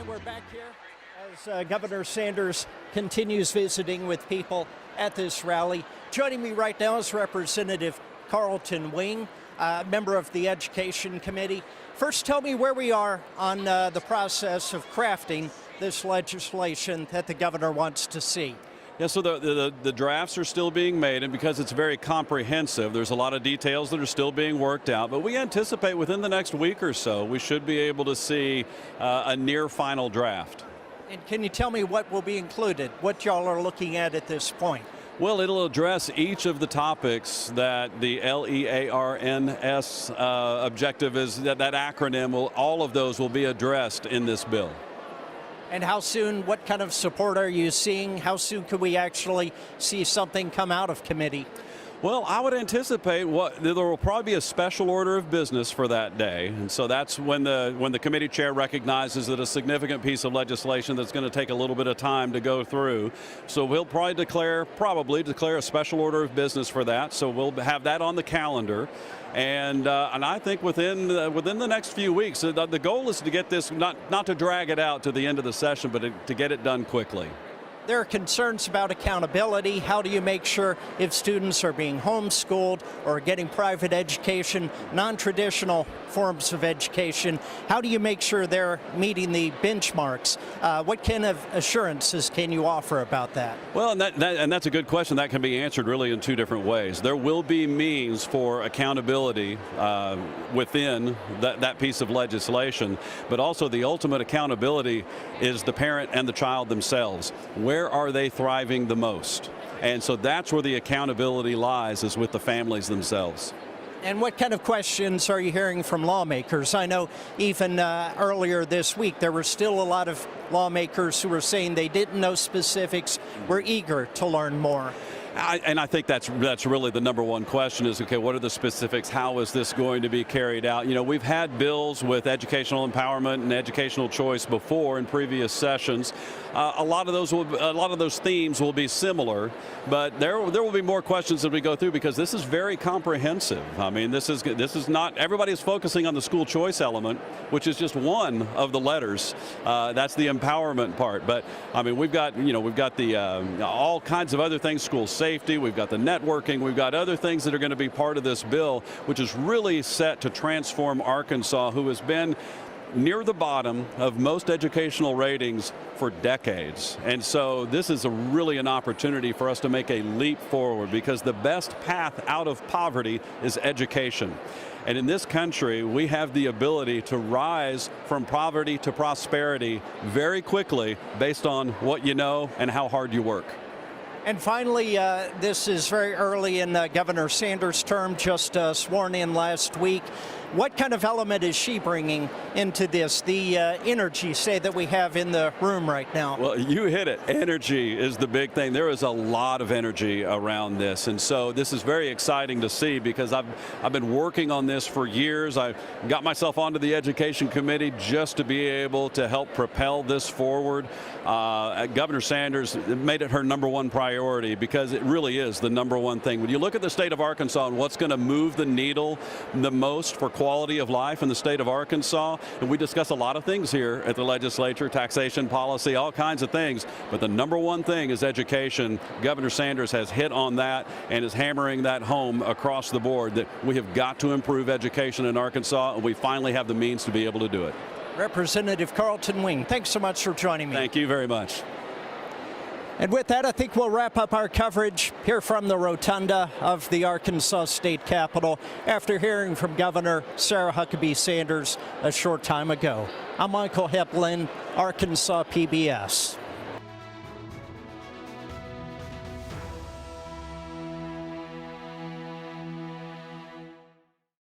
And we're back here as Governor Sanders continues visiting with people at this rally. Joining me right now is Representative Carlton Wing, member of the Education Committee. First, tell me where we are on the process of crafting this legislation that the governor wants to see. Yeah, so the drafts are still being made, and because it's very comprehensive, there's a lot of details that are still being worked out. But we anticipate within the next week or so, we should be able to see a near final draft. And can you tell me what will be included, what y'all are looking at this point? Well, it'll address each of the topics that the LEARNS objective is, that acronym, all of those will be addressed in this bill. And how soon, what kind of support are you seeing? How soon could we actually see something come out of committee? Well, I would anticipate there will probably be a special order of business for that day, and so that's when the committee chair recognizes that a significant piece of legislation that's going to take a little bit of time to go through. So we'll probably declare a special order of business for that. So we'll have that on the calendar, and I think within the next few weeks, the goal is to get this not to drag it out to the end of the session, but to get it done quickly. There are concerns about accountability. How do you make sure if students are being homeschooled or getting private education, non-traditional forms of education, how do you make sure they're meeting the benchmarks? What kind of assurances can you offer about that? Well, and that's a good question. That can be answered really in two different ways. There will be means for accountability within that piece of legislation, but also the ultimate accountability is the parent and the child themselves. Where are they thriving the most? And so that's where the accountability lies, is with the families themselves. And what kind of questions are you hearing from lawmakers? I know even earlier this week there were still a lot of lawmakers who were saying they didn't know specifics, were eager to learn more. And I think that's really the number one question is, okay, what are the specifics? How is this going to be carried out? You know, we've had bills with educational empowerment and educational choice before in previous sessions. A lot of those themes will be similar, but there will be more questions as we go through, because this is very comprehensive. I mean, this is not, everybody is focusing on the school choice element, which is just one of the letters. That's the empowerment part. But I mean, we've got the all kinds of other things, school safety, we've got the networking, we've got other things that are going to be part of this bill, which is really set to transform Arkansas, who has been near the bottom of most educational ratings for decades. And so this is really an opportunity for us to make a leap forward, because the best path out of poverty is education. And in this country, we have the ability to rise from poverty to prosperity very quickly based on what you know and how hard you work. And finally, this is very early in Governor Sanders' term, just sworn in last week. What kind of element is she bringing into this? The energy, say, that we have in the room right now. Well, you hit it. Energy is the big thing. There is a lot of energy around this. And so this is very exciting to see, because I've been working on this for years. I got myself onto the Education Committee just to be able to help propel this forward. Governor Sanders made it her #1 priority, because it really is the #1 thing. When you look at the state of Arkansas and what's going to move the needle the most for quality of life in the state of Arkansas, and we discuss a lot of things here at the legislature, taxation policy, all kinds of things, but the #1 thing is education. Governor Sanders has hit on that and is hammering that home across the board, that we have got to improve education in Arkansas, and we finally have the means to be able to do it. Representative Carlton Wing, thanks so much for joining me. Thank you very much. And with that, I think we'll wrap up our coverage here from the Rotunda of the Arkansas State Capitol after hearing from Governor Sarah Huckabee Sanders a short time ago. I'm Michael Heplin, Arkansas PBS.